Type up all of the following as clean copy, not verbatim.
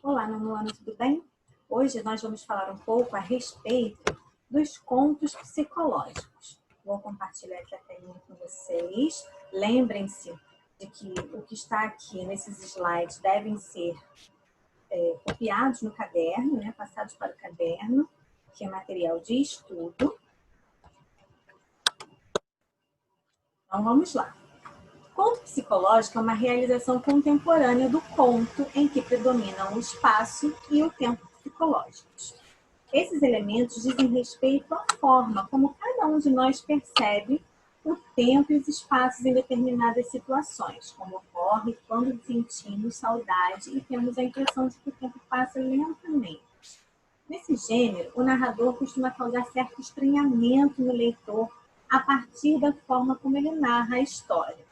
Olá, Nono, tudo bem? Hoje nós vamos falar um pouco a respeito dos contos psicológicos. Vou compartilhar aqui a telinha com vocês. Lembrem-se de que o que está aqui nesses slides devem ser copiados no caderno, né? Passados para o caderno, que é material de estudo. Então, vamos lá. Conto psicológico é uma realização contemporânea do conto em que predominam o espaço e o tempo psicológicos. Esses elementos dizem respeito à forma como cada um de nós percebe o tempo e os espaços em determinadas situações, como ocorre quando sentimos saudade e temos a impressão de que o tempo passa lentamente. Nesse gênero, o narrador costuma causar certo estranhamento no leitor a partir da forma como ele narra a história.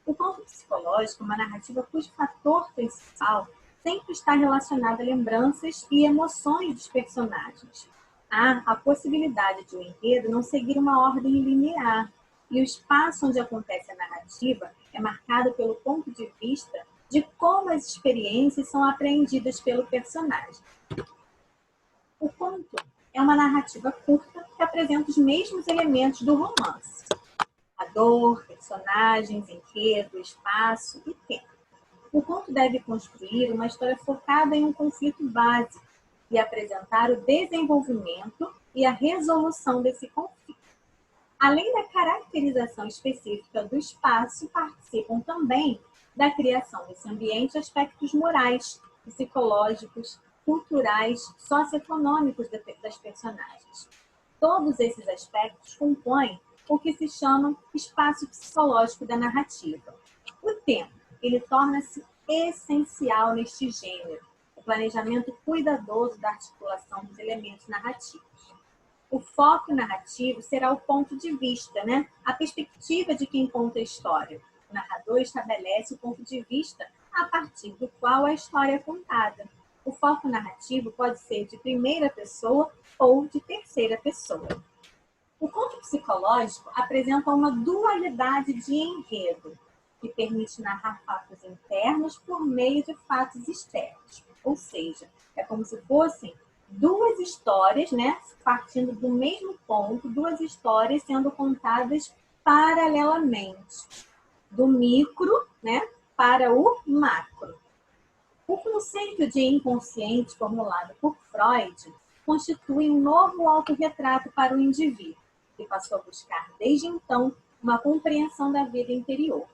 O conto psicológico é uma narrativa cujo fator principal sempre está relacionado a lembranças e emoções dos personagens. Há a possibilidade de o enredo não seguir uma ordem linear, e o espaço onde acontece a narrativa é marcado pelo ponto de vista de como as experiências são apreendidas pelo personagem. O conto é uma narrativa curta que apresenta os mesmos elementos do romance: a dor, personagens, enredo, espaço e tempo. O conto deve construir uma história focada em um conflito básico e apresentar o desenvolvimento e a resolução desse conflito. Além da caracterização específica do espaço, participam também da criação desse ambiente aspectos morais, psicológicos, culturais, socioeconômicos das personagens. Todos esses aspectos compõem o que se chama espaço psicológico da narrativa. O tempo, ele torna-se essencial neste gênero, o planejamento cuidadoso da articulação dos elementos narrativos. O foco narrativo será o ponto de vista, né? A perspectiva de quem conta a história. O narrador estabelece o ponto de vista a partir do qual a história é contada. O foco narrativo pode ser de primeira pessoa ou de terceira pessoa. O conto psicológico apresenta uma dualidade de enredo, que permite narrar fatos internos por meio de fatos externos. Ou seja, é como se fossem duas histórias, né, partindo do mesmo ponto, duas histórias sendo contadas paralelamente, do micro, né, para o macro. O conceito de inconsciente formulado por Freud constitui um novo autorretrato para o indivíduo, que passou a buscar, desde então, uma compreensão da vida interior.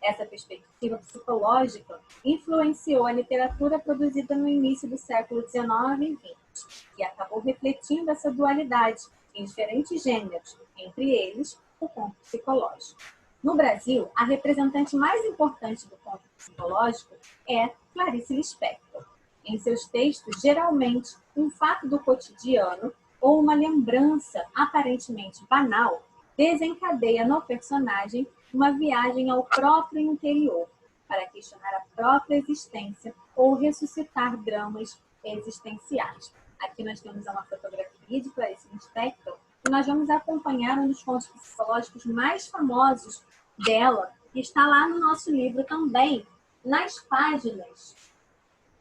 Essa perspectiva psicológica influenciou a literatura produzida no início do século XIX e XX e acabou refletindo essa dualidade em diferentes gêneros, entre eles o conto psicológico. No Brasil, a representante mais importante do conto psicológico é Clarice Lispector. Em seus textos, geralmente, um fato do cotidiano ou uma lembrança aparentemente banal desencadeia no personagem uma viagem ao próprio interior, para questionar a própria existência ou ressuscitar dramas existenciais. Aqui nós temos uma fotografia de Clarice Lispector e nós vamos acompanhar um dos contos psicológicos mais famosos dela, que está lá no nosso livro também, nas páginas,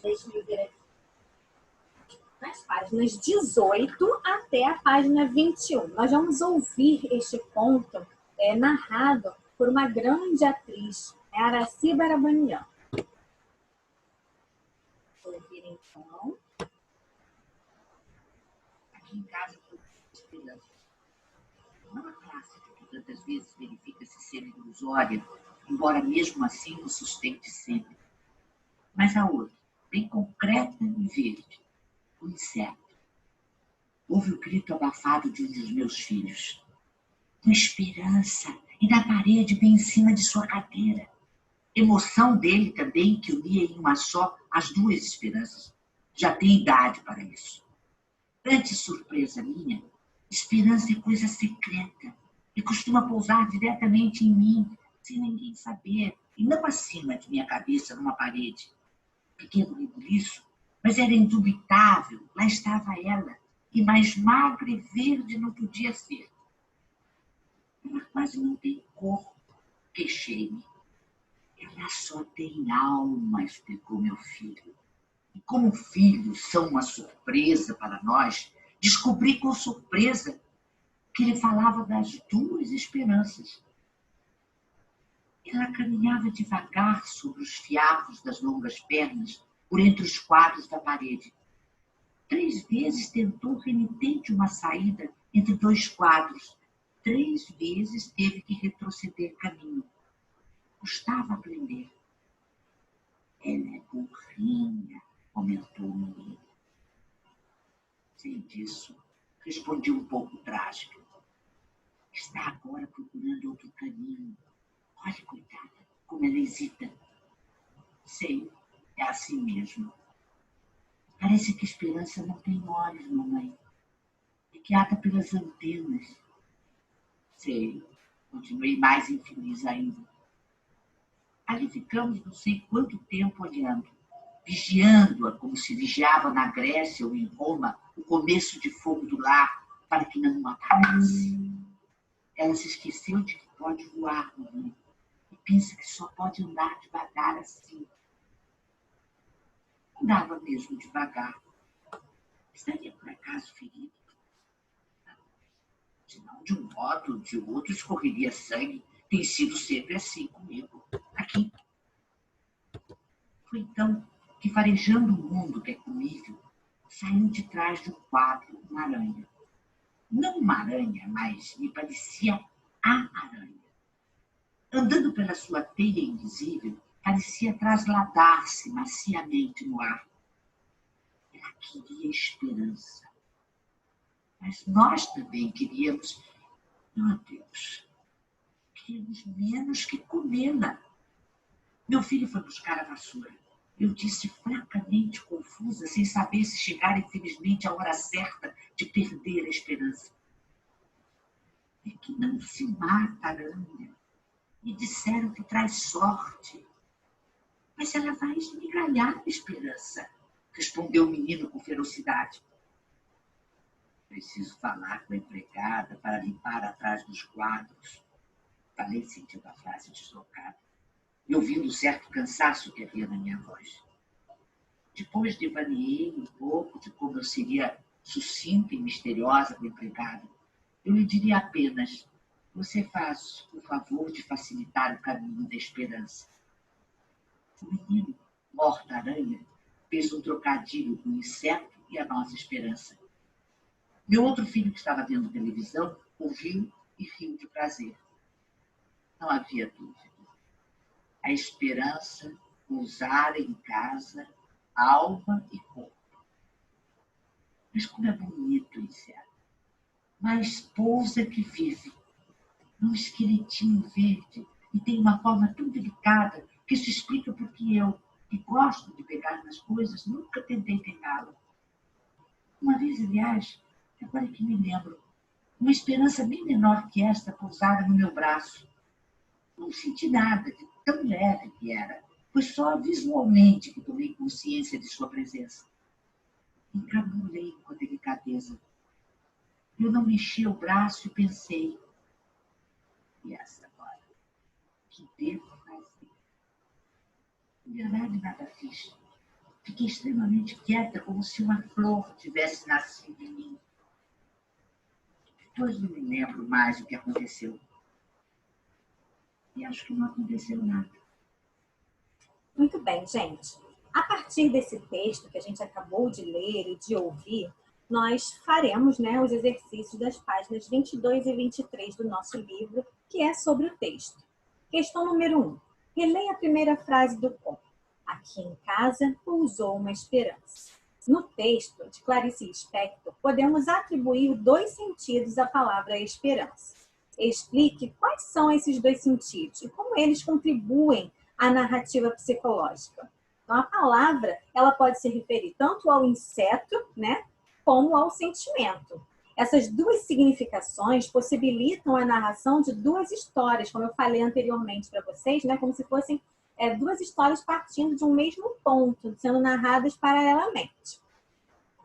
deixa eu ver aqui, nas páginas 18 até a página 21. Nós vamos ouvir este conto narrado por uma grande atriz, Aracy Barabanian. Vou ouvir então. Aqui em casa, uma clássica que tantas vezes verifica-se ser ilusória, embora mesmo assim o sustente sempre. Mas a outra, bem concreta e verde, o incerto. Houve o grito abafado de um dos meus filhos. Com esperança, e na parede bem em cima de sua cadeira. Emoção dele também, que unia em uma só as duas esperanças. Já tem idade para isso. Grande surpresa minha, esperança é coisa secreta e costuma pousar diretamente em mim, sem ninguém saber, e não acima de minha cabeça numa parede. Pequeno rebuliço, mas era indubitável, lá estava ela, e mais magra e verde não podia ser. Ela quase não tem corpo, queixei-me. Ela só tem alma, explicou meu filho. E Como filhos são uma surpresa para nós, descobri com surpresa que ele falava das duas esperanças. Ela caminhava devagar sobre os fiapos das longas pernas, por entre os quadros da parede. 3 vezes tentou renitente uma saída entre 2 quadros. 3 vezes teve que retroceder caminho. Custava aprender. Ela é burrinha, comentou o menino. Sei disso, respondi um pouco trágico. Está agora procurando outro caminho. Olha, coitada, como ela hesita. Sei, é assim mesmo. Parece que a esperança não tem olhos, mamãe. É que ata pelas antenas. Sei, continuei mais infeliz ainda. Ali ficamos não sei quanto tempo olhando, vigiando-a como se vigiava na Grécia ou em Roma o começo de fogo do lar para que não a apagasse. Ela se esqueceu de que pode voar, mamãe, e pensa que só pode andar devagar assim. Andava mesmo devagar. Estaria por acaso ferido? Senão, de um modo ou de outro, escorreria sangue. Tem sido sempre assim comigo. Aqui. Foi então que, farejando o mundo que é comível, saiu de trás de um quadro uma aranha. Não uma aranha, mas me parecia a aranha. Andando pela sua teia invisível, parecia trasladar-se maciamente no ar. Ela queria esperança. Mas nós também queríamos, meu Deus, queríamos menos que comê-la. Meu filho foi buscar a vassoura. Eu disse fracamente confusa, sem saber se chegara infelizmente a hora certa de perder a esperança. É que não se mata, aranha. Me disseram que traz sorte. Mas ela vai esmigalhar a esperança, respondeu o menino com ferocidade. Preciso falar com a empregada para limpar atrás dos quadros. Falei sentindo a frase deslocada e ouvindo certo cansaço que havia na minha voz. Depois devaneei um pouco de como eu seria sucinta e misteriosa com a empregada. Eu lhe diria apenas: você faz o favor de facilitar o caminho da esperança. O menino, morta-aranha, fez um trocadilho com o inseto e a nossa esperança. Meu outro filho, que estava vendo televisão, ouviu e riu de prazer. Não havia dúvida. A esperança pousara em casa, alma e corpo. Mas como é bonito o inseto. Mas pousa que vive, num esqueletinho verde, e tem uma forma tão delicada que isso explica porque eu, que gosto de pegar nas coisas, nunca tentei pegá-lo. Uma vez, aliás, agora que me lembro, uma esperança bem menor que esta pousara no meu braço. Não senti nada de tão leve que era. Foi só visualmente que tomei consciência de sua presença. Encabulei com delicadeza. Eu não mexi o braço e pensei: e essa agora? O que devo fazer? Em verdade, nada fiz. Fiquei extremamente quieta, como se uma flor tivesse nascido em mim. Depois não me lembro mais o que aconteceu. E acho que não aconteceu nada. Muito bem, gente. A partir desse texto que a gente acabou de ler e de ouvir, nós faremos, né, os exercícios das páginas 22 e 23 do nosso livro, que é sobre o texto. Questão número 1. Releia a primeira frase do conto. Aqui em casa pousou uma esperança. No texto de Clarice Lispector, podemos atribuir 2 sentidos à palavra esperança. Explique quais são esses 2 sentidos e como eles contribuem à narrativa psicológica. Então, a palavra, ela pode se referir tanto ao inseto, né, como ao sentimento. Essas 2 significações possibilitam a narração de 2 histórias, como eu falei anteriormente para vocês, né, como se fossem 2 histórias partindo de um mesmo ponto, sendo narradas paralelamente,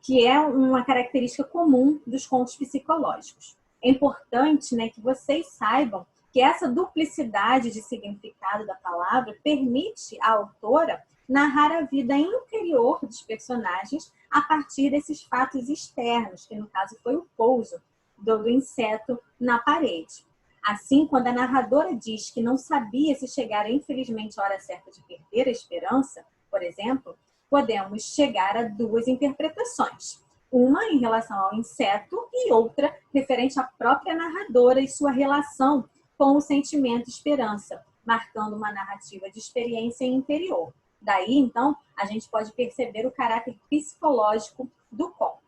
que é uma característica comum dos contos psicológicos. É importante, né, que vocês saibam que essa duplicidade de significado da palavra permite à autora narrar a vida interior dos personagens a partir desses fatos externos, que no caso foi o pouso do inseto na parede. Assim, quando a narradora diz que não sabia se chegar infelizmente a hora certa de perder a esperança, por exemplo, podemos chegar a duas interpretações. Uma em relação ao inseto e outra referente à própria narradora e sua relação com o sentimento esperança, marcando uma narrativa de experiência interior. Daí, então, a gente pode perceber o caráter psicológico do conto.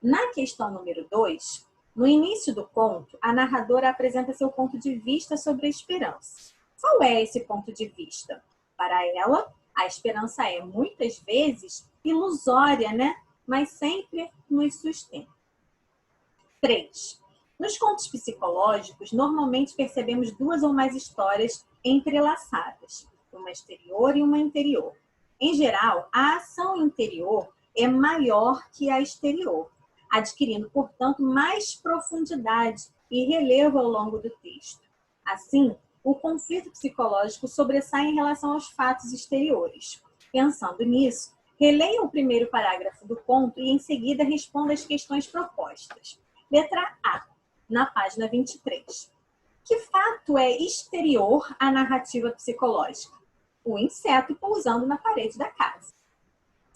Na questão número 2, no início do conto, a narradora apresenta seu ponto de vista sobre a esperança. Qual é esse ponto de vista? Para ela, a esperança é, muitas vezes, ilusória, né? Mas sempre nos sustenta. 3. Nos contos psicológicos, normalmente percebemos duas ou mais histórias entrelaçadas, uma exterior e uma interior. Em geral, a ação interior é maior que a exterior, adquirindo, portanto, mais profundidade e relevo ao longo do texto. Assim, o conflito psicológico sobressai em relação aos fatos exteriores. Pensando nisso, releia o primeiro parágrafo do conto e, em seguida, responda as questões propostas. Letra A, na página 23. Que fato é exterior à narrativa psicológica? O inseto pousando na parede da casa.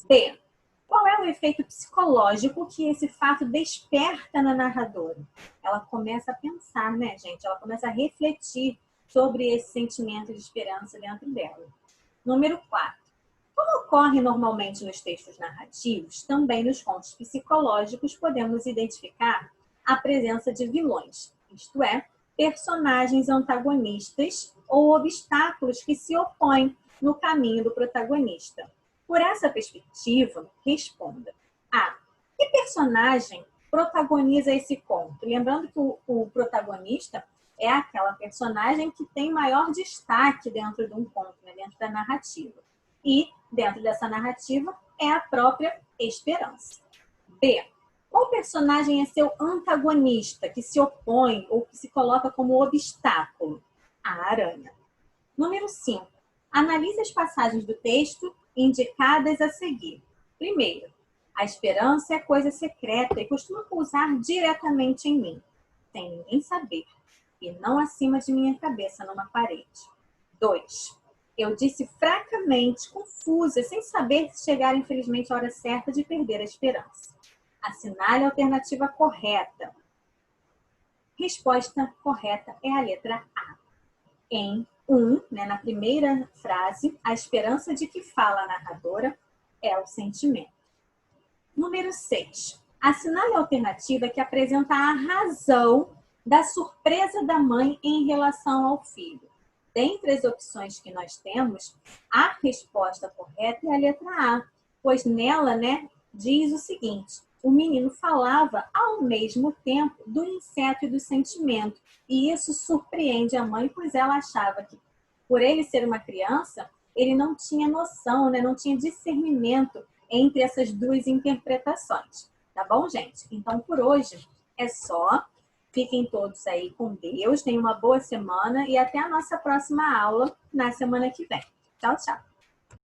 B. Qual é o efeito psicológico que esse fato desperta na narradora? Ela começa a pensar, né, gente? Ela começa a refletir sobre esse sentimento de esperança dentro dela. Número 4. Como ocorre normalmente nos textos narrativos, também nos contos psicológicos podemos identificar a presença de vilões, isto é, personagens antagonistas ou obstáculos que se opõem no caminho do protagonista. Por essa perspectiva, responda. A. Que personagem protagoniza esse conto? Lembrando que o protagonista é aquela personagem que tem maior destaque dentro de um conto, né, dentro da narrativa. E, dentro dessa narrativa, é a própria esperança. B. Qual personagem é seu antagonista, que se opõe ou que se coloca como obstáculo? A aranha. Número 5. Analise as passagens do texto indicadas a seguir. Primeiro, a esperança é coisa secreta e costuma pousar diretamente em mim, sem ninguém saber, e não acima de minha cabeça numa parede. 2. Eu disse fracamente, confusa, sem saber se chegar infelizmente a hora certa de perder a esperança. Assinale a alternativa correta. Resposta correta é a letra A. Em 1, na primeira frase, a esperança de que fala a narradora é o sentimento. Número 6. Assinale a alternativa que apresenta a razão da surpresa da mãe em relação ao filho. Dentre as opções que nós temos, a resposta correta é a letra A, pois nela, diz o seguinte: o menino falava ao mesmo tempo do inseto e do sentimento. E isso surpreende a mãe, pois ela achava que, por ele ser uma criança, ele não tinha noção, não tinha discernimento entre essas duas interpretações. Tá bom, gente? Então, por hoje é só. Fiquem todos aí com Deus, tenham uma boa semana e até a nossa próxima aula na semana que vem. Tchau, tchau!